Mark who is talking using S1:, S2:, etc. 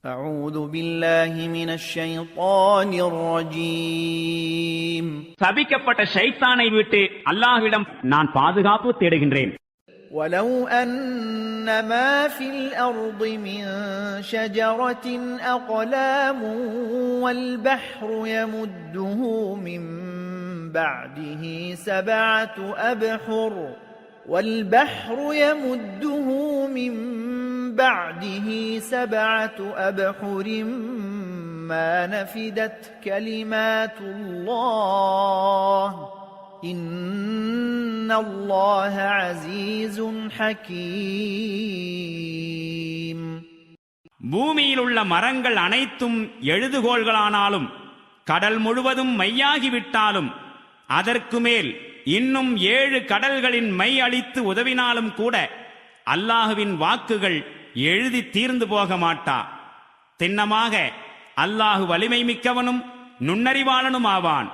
S1: أعوذ بالله من الشيطان الرجيم
S2: சபிக்கப்பட்ட ஷைத்தானை விட்டு அல்லாஹ்விடம் நான் பாதுகாப்பு தேடுகின்றேன்.
S1: ولو أن ما في الأرض من شجرة أقلام والبحر يمده من بعده سبعة أبحر ما نفدت كلمات الله إن الله عزيز حكيم.
S2: பூமியில் உள்ள மரங்கள் அனைத்தும் எழுதுகோள்களானாலும் கடல் முழுவதும் மையாகிவிட்டாலும் அதற்கு மேல் இன்னும் 7 கடல்களின் மை அளித்து உதவினாலும் கூட அல்லாஹுவின் வாக்குகள் எழுதி தீர்ந்து போக மாட்டா. திண்ணமாக அல்லாஹு வலிமை மிக்கவனும் நுண்ணறிவாளனும் ஆவான்.